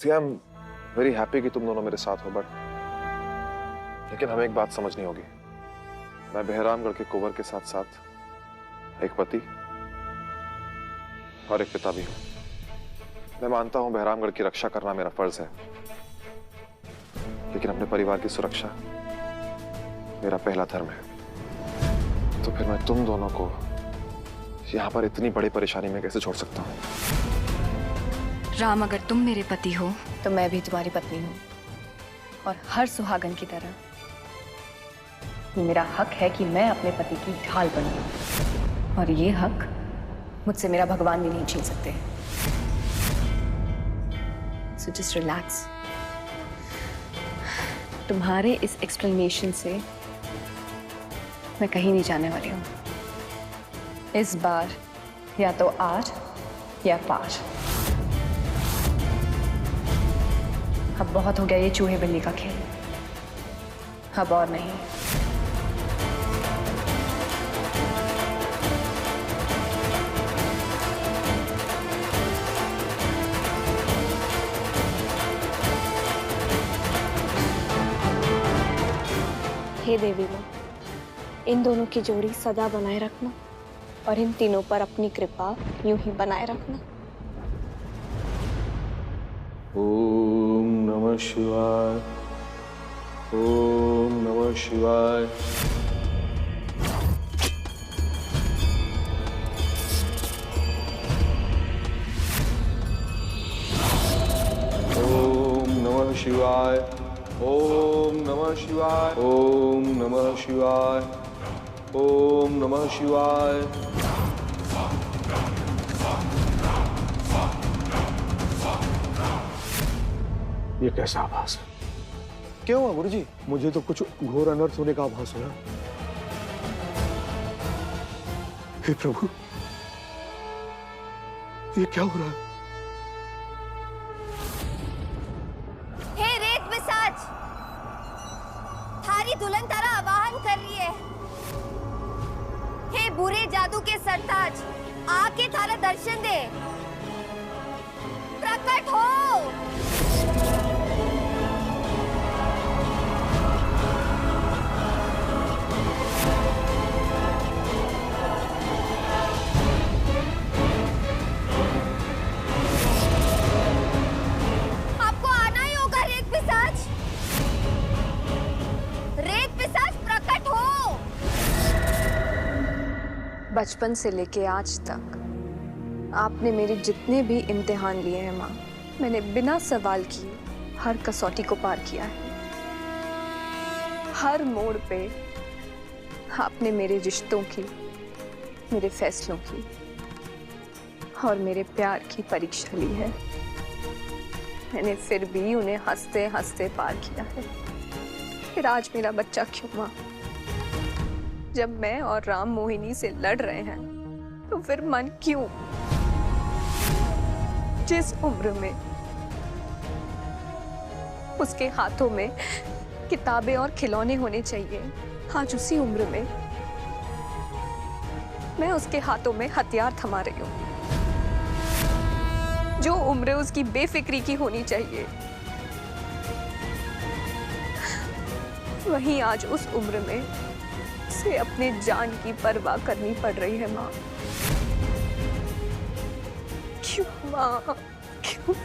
C I am very happy कि तुम दोनों मेरे साथ हो, बट लेकिन हमें एक बात समझनी होगी। मैं बहरामगढ़ के कुंवर के साथ साथ एक पति और एक पिता भी हूं। मैं मानता हूं बहरामगढ़ की रक्षा करना मेरा फर्ज है, लेकिन अपने परिवार की सुरक्षा मेरा पहला धर्म है। तो फिर मैं तुम दोनों को यहां पर इतनी बड़ी परेशानी में कैसे छोड़ सकता हूं? राम, अगर तुम मेरे पति हो तो मैं भी तुम्हारी पत्नी हूँ, और हर सुहागन की तरह ये मेरा हक है कि मैं अपने पति की ढाल बनूं, और ये हक मुझसे मेरा भगवान भी नहीं छीन सकते। So just relax. तुम्हारे इस एक्सप्लेनेशन से मैं कहीं नहीं जाने वाली हूँ। इस बार या तो आर या पार। अब बहुत हो गया ये चूहे बिल्ली का खेल, अब और नहीं। हे देवी माँ, इन दोनों की जोड़ी सदा बनाए रखना, और इन तीनों पर अपनी कृपा यूं ही बनाए रखना। ओम नमः शिवाय, ओम नमः शिवाय। ओम नमः शिवाय, ओम नमः शिवाय, ओम नमः शिवाय, ओम नमः शिवाय। ये कैसा आभास है? क्यों हुआ गुरुजी? मुझे तो कुछ घोर अनर्थ होने का आभास हुआ। हे प्रभु, ये क्या हो रहा है? हे रेत पिशाच, थारी दुल्हन तारा आवाहन कर रही है। हे बुरे जादू के सरताज, आके थारा दर्शन दे, प्रकट हो। आपको आना ही होगा रेत पिशाच। रेत पिशाच प्रकट हो। बचपन से लेके आज तक आपने मेरे जितने भी इम्तिहान लिए हैं माँ, मैंने बिना सवाल किए हर कसौटी को पार किया है। हर मोड़ पे आपने मेरे रिश्तों की, मेरे फैसलों की और मेरे प्यार की परीक्षा ली है। मैंने फिर भी उन्हें हंसते हंसते पार किया है। फिर आज मेरा बच्चा क्यों माँ? जब मैं और राम मोहिनी से लड़ रहे हैं तो फिर मन क्यों? जिस उम्र में उसके हाथों में किताबें और खिलौने होने चाहिए, आज उसी उम्र में मैं उसके हाथों में हथियार थमा रही हूँ। जो उम्र उसकी बेफिक्री की होनी चाहिए, वहीं आज उस उम्र में उसे अपने जान की परवाह करनी पड़ रही है माँ। क्यों माँ, क्यों?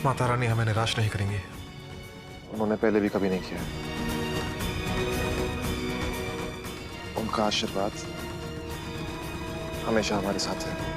माता रानी हमें निराश नहीं करेंगी। उन्होंने पहले भी कभी नहीं किया। उनका आशीर्वाद हमेशा हमारे साथ है।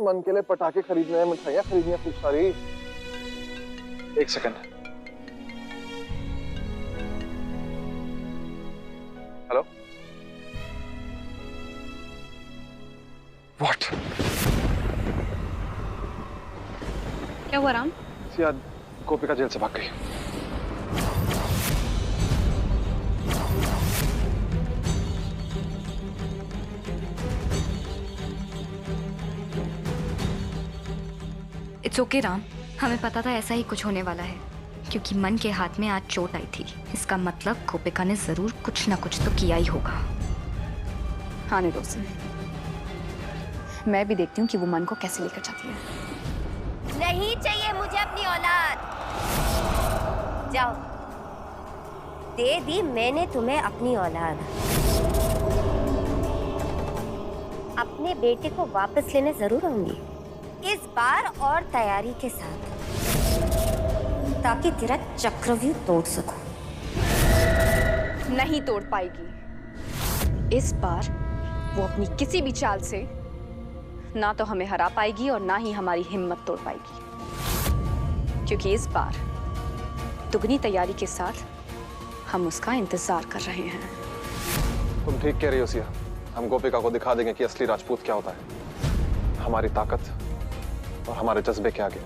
मन के लिए पटाखे खरीदने हैं, मिठाइयाँ खरीदनी है खूब सारी। एक सेकंड। हेलो? व्हाट? क्या हुआ राम? सिया, गोपिका जेल से भाग गई। इट्स ओके राम, हमें पता था ऐसा ही कुछ होने वाला है, क्योंकि मन के हाथ में आज चोट आई थी। इसका मतलब गोपिका ने जरूर कुछ ना कुछ तो किया ही होगा। आने दो उसे, मैं भी देखती हूँ कि वो मन को कैसे लेकर जाती है। नहीं चाहिए मुझे अपनी औलाद। जाओ, दे दी मैंने तुम्हें अपनी औलाद। अपने बेटे को वापस लेने जरूर आऊंगी, इस बार और तैयारी के साथ, ताकि तेरा चक्रव्यूह तोड़ सकूं। नहीं तोड़ पाएगी। इस बार वो अपनी किसी भी चाल से ना तो हमें हरा पाएगी और ना ही हमारी हिम्मत तोड़ पाएगी, क्योंकि इस बार दुगनी तैयारी के साथ हम उसका इंतजार कर रहे हैं। तुम ठीक कह रही हो सिया, हम गोपिका को दिखा देंगे कि असली राजपूत क्या होता है। हमारी ताकत और हमारे जज्बे के आगे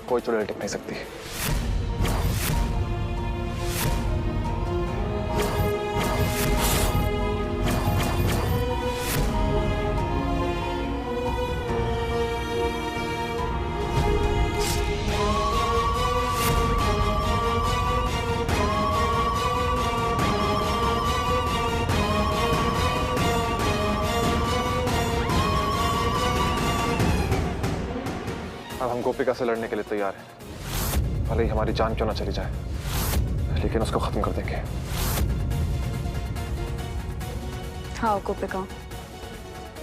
कोई चुड़ैल टिक नहीं सकती। अब हम गोपिका से लड़ने के लिए तैयार हैं। भले ही हमारी जान क्यों ना चली जाए, लेकिन उसको खत्म कर देंगे। हाँ गोपिका,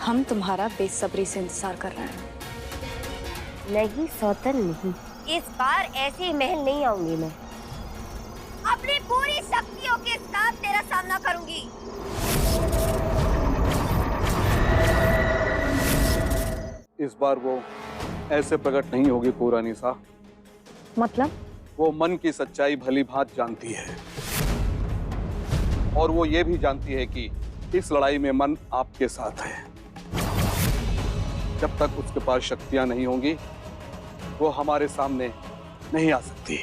हम तुम्हारा बेसब्री से इंतजार कर रहे हैं। नहीं सौतन नहीं, इस बार ऐसे महल नहीं आऊंगी मैं। अपनी पूरी शक्तियों के साथ तेरा सामना करूंगी। इस बार वो ऐसे प्रकट नहीं होगी पूरानी सा। मतलब? वो मन की सच्चाई भली भांत जानती है, और वो ये भी जानती है कि इस लड़ाई में मन आपके साथ है। जब तक उसके पास शक्तियां नहीं होंगी, वो हमारे सामने नहीं आ सकती।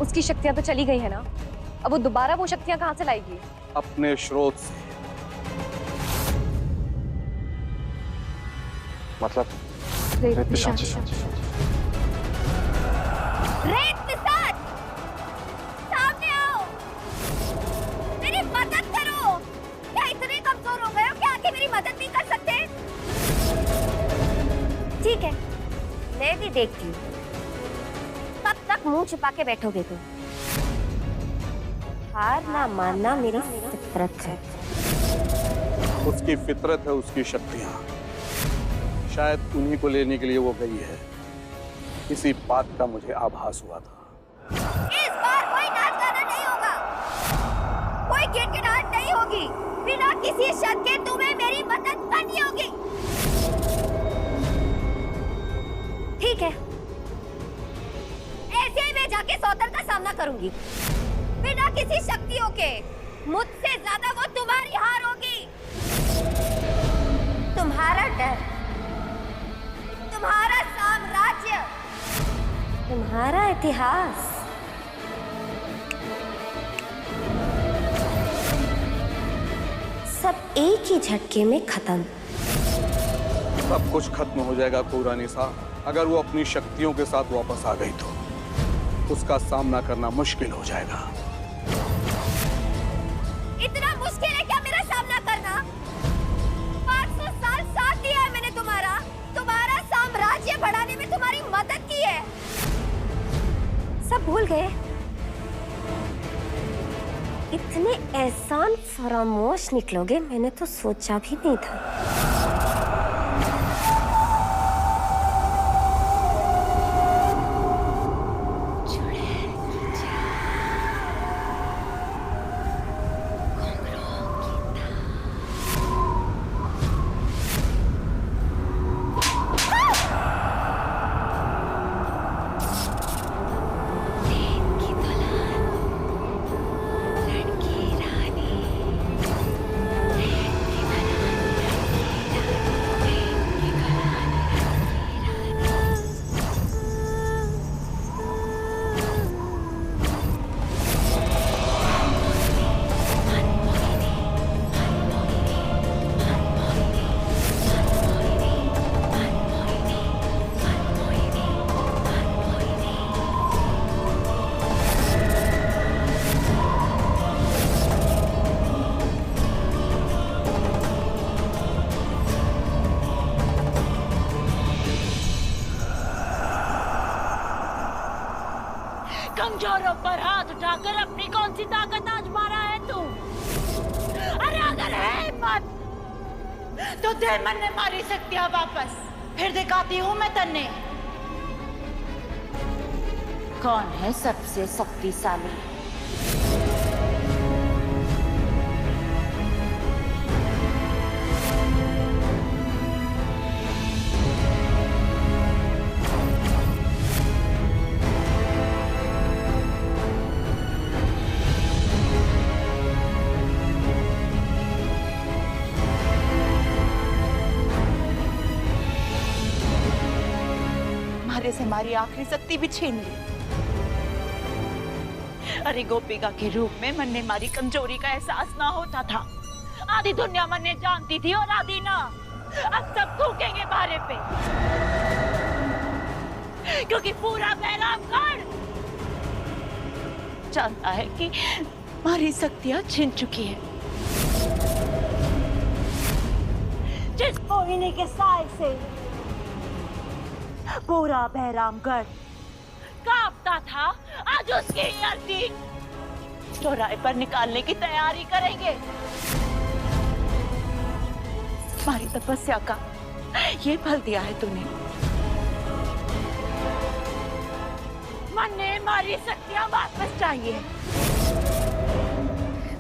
उसकी शक्तियां तो चली गई है ना, अब वो दोबारा वो शक्तियां कहाँ से लाएगी? अपने स्रोत से। मतलब रेत पिशाच। रेत पिशाच, सामने आओ, मेरी मदद करो। क्या इतने कमजोर हो गए हो कि आके मेरी मदद नहीं कर सकते? ठीक है, मैं भी देखती हूँ कब तक मुंह छुपा के बैठोगे तुम। हार ना मानना मेरी फितरत है। उसकी फितरत है उसकी शक्तियां। शायद उन्हीं को लेने के लिए वो गई है। इसी बात का मुझे आभास हुआ था। इस बार कोई नाच गाना नहीं होगा, कोई गिड़गिड़ाहट नहीं होगी। बिना किसी शर्त के तुम्हें मेरी मदद करनी होगी। ठीक है, ऐसे ही मैं जाके सौतन का सामना करूंगी, बिना किसी शक्तियों के। मुझसे ज्यादा वो तुम्हारी हार होगी। तुम्हारा डर, तुम्हारा साम्राज्य, तुम्हारा इतिहास, सब एक ही झटके में खत्म। सब कुछ खत्म हो जाएगा पूरानी सा, अगर वो अपनी शक्तियों के साथ वापस आ गई तो उसका सामना करना मुश्किल हो जाएगा। इतना मुश्किल है क्या मेरा सामना करना? 500 साल साथ दिया है मैंने तुम्हारा साम्राज्य बढ़ाने में तुम्हारी मदद की है। सब भूल गए? इतने एहसान फरामोश निकलोगे मैंने तो सोचा भी नहीं था। कमजोरों पर हाथ उठाकर अपनी कौन सी ताकत आजमा रहा है तू? अरे अगर है हिम्मत तो दे मन ने मारी शक्तियां वापस, फिर दिखाती हूँ मैं तन्ने कौन है सबसे शक्तिशाली। से हमारी आखिरी शक्ति भी छीन ली। अरे गोपिका के रूप में मन ने मारी कमजोरी का एहसास ना होता था। आधी दुनिया मन ने जानती थी और आधी ना। अब सब थूकेंगे बारे पे, क्योंकि पूरा बैरामगढ़ जानता है कि हमारी शक्तियां छिन चुकी है। जिस मोहिनी के साय से पूरा बैरामगढ़ कांपता था, आज उसकी अर्थी चौराहे पर निकालने की तैयारी करेंगे। हमारी तपस्या का ये फल दिया है तूने। मन ने हमारी शक्तियां वापस चाहिए।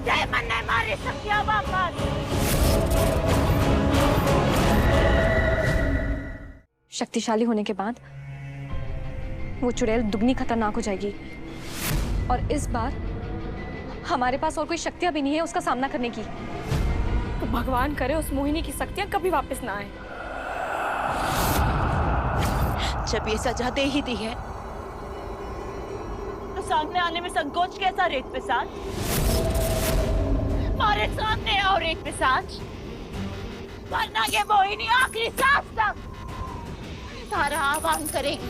जय मन ने हमारी शक्तियां वापस। शक्तिशाली होने के बाद वो चुड़ैल दुगनी खतरनाक हो जाएगी, और इस बार हमारे पास और कोई शक्तियां भी नहीं है उसका सामना करने की। तो भगवान करे उस मोहिनी की शक्तियां कभी वापस ना आए। जब ये सजा दे ही दी है तो सामने आने में संकोच कैसा रेत पिशाच? हमारे सामने आओ रेत पिशाच, वरना ये मोहिनी आखिरी सांस तक सारा आह्वान करेगी।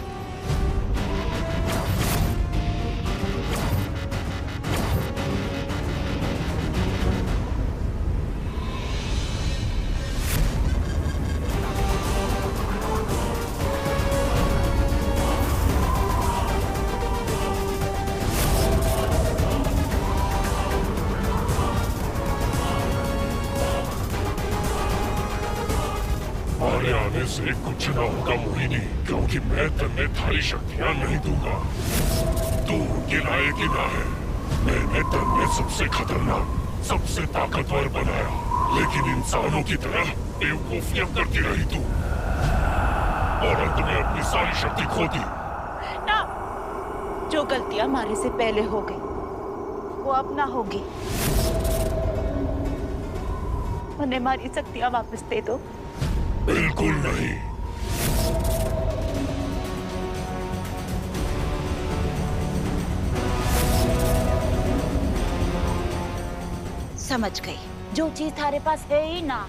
हमारे आने से कुछ ना होगा मोहिनी, क्योंकि मैं तन्ने थारी शक्तियां नहीं दूंगा। तू उनके लायक ही ना है। मैंने तन्ने सबसे खतरनाक, सबसे ताकतवर बनाया, लेकिन इंसानों की तरह बेवकूफियां करती रही तू, और अंत में अपनी सारी शक्ति खो दी। ना, जो गलतियां हमारे से पहले हो गई वो अब ना होगी। उन्हें हमारी शक्तियां वापस दे दो। बिल्कुल नहीं। समझ गई, जो चीज थारे पास है ही ना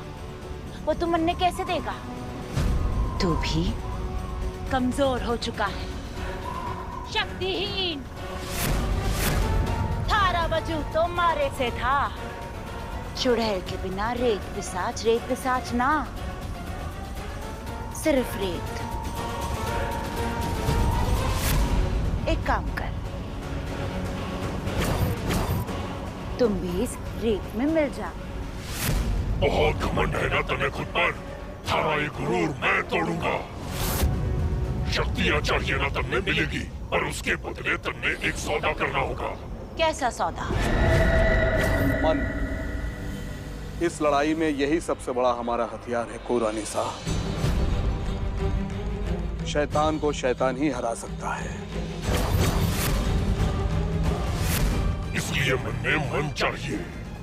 वो तुम मन ने कैसे देगा? तू भी कमजोर हो चुका है, शक्तिहीन। थारा वजूद तो मारे से था। चुड़ैल के बिना रेत पिशाच ना, सिर्फ रेत। एक काम कर, तुम भी इस रेत में मिल जा। बहुत घमंड है ना तन्ने खुद पर। थारा ये गुरूर मैं तोड़ूंगा। शक्तियां चाहिए ना तन्ने मिलेगी, पर उसके बदले तन्ने एक सौदा करना होगा। कैसा सौदा? मन, इस लड़ाई में यही सबसे बड़ा हमारा हथियार है कोरानिसा। शैतान को शैतान ही हरा सकता है। इसलिए मन में मन चाहिए।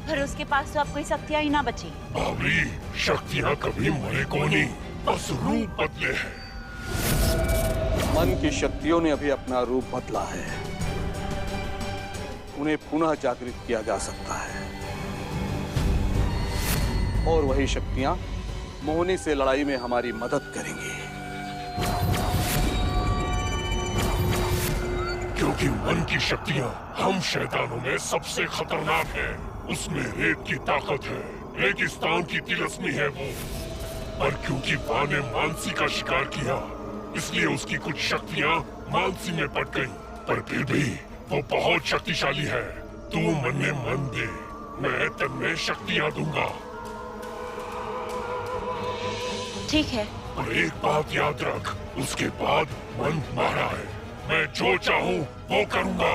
पर उसके पास तो अब कोई शक्तियां ही ना बची। बावली, शक्तियां कभी मरे को नहीं, बस रूप बदले हैं। मन की शक्तियों ने अभी अपना रूप बदला है। उन्हें पुनः जागृत किया जा सकता है, और वही शक्तियां मोहिनी से लड़ाई में हमारी मदद करेंगी। क्योंकि मन की शक्तियां हम शैतानों में सबसे खतरनाक है। उसमें रेत की ताकत है, रेगिस्तान की तिलस्मी है वो। पर क्योंकि मां ने मानसी का शिकार किया, इसलिए उसकी कुछ शक्तियां मानसी में पड़ गईं। पर फिर भी वो बहुत शक्तिशाली है। तू मन में मन दे, मैं तन में शक्तियां दूंगा। ठीक है। और एक बात याद रख, उसके बाद मन तुम्हारा है। मैं जो चाहूं वो करूंगा।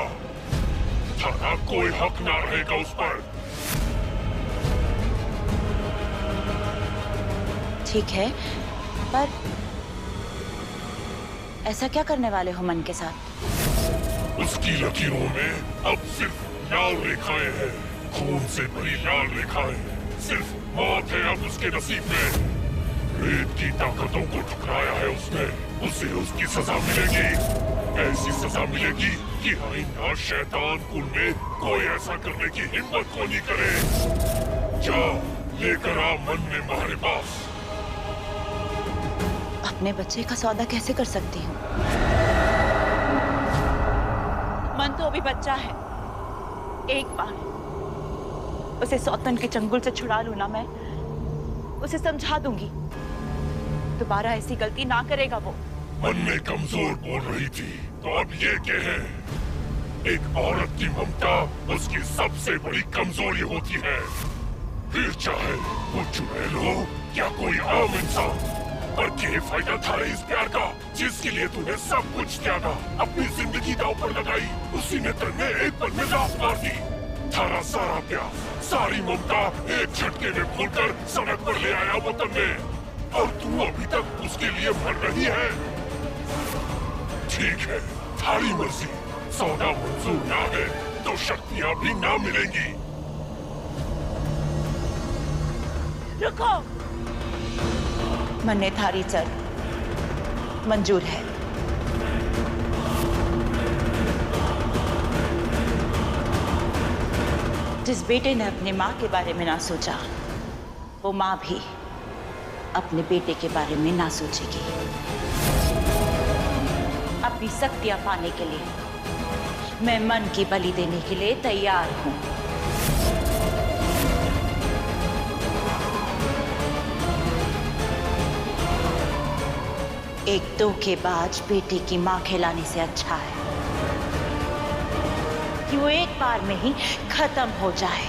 थारा कोई हक ना रहेगा उस पर। ठीक है, पर ऐसा क्या करने वाले हो मन के साथ? उसकी लकीरों में अब सिर्फ लाल रेखाएं हैं, खून से भरी लाल रेखाएं। सिर्फ मौत है अब उसके नसीब में। रेत की ताकतों को ठुकराया है उसने, उसे उसकी सजा मिलेगी। ऐसी सजा मिलेगी कि आईना शैतान कुल में कोई ऐसा करने की हिम्मत को नहीं करे। जा लेकर आ मन में हमारे पास। अपने बच्चे का सौदा कैसे कर सकती हूँ? मन तो अभी बच्चा है। एक बार उसे सौतन के चंगुल से छुड़ा लूं ना, मैं उसे समझा दूंगी। दोबारा ऐसी गलती ना करेगा वो। मन में कमजोर बोल रही थी, तो अब ये कहे, एक औरत की ममता उसकी सबसे बड़ी कमजोरी होती है। फिर चाहे वो चुड़ैल हो या कोई आम इंसान, पर क्या फायदा था इस प्यार का जिसके लिए तूने सब कुछ त्यागा, अपनी जिंदगी दांव पर लगाई। उसी ने तुमने एक पल में लात मार दी। थारा सारा प्यार, सारी ममता एक झटके में भूलकर सड़क पर ले आया वो तुमने, और तू अभी तक उसके लिए मर रही है। ठीक है, थारी मर्जी। सौदा मंजूर ना है तो शक्तियां भी ना मिलेंगी। रुको, मन्ने थारी चल मंजूर है। जिस बेटे ने अपने माँ के बारे में ना सोचा, वो माँ भी अपने बेटे के बारे में ना सोचेगी। अपनी शक्तियां पाने के लिए मैं मन की बलि देने के लिए तैयार हूँ। एक धोखेबाज बेटे की मां खिलाने से अच्छा है कि वो एक बार में ही खत्म हो जाए।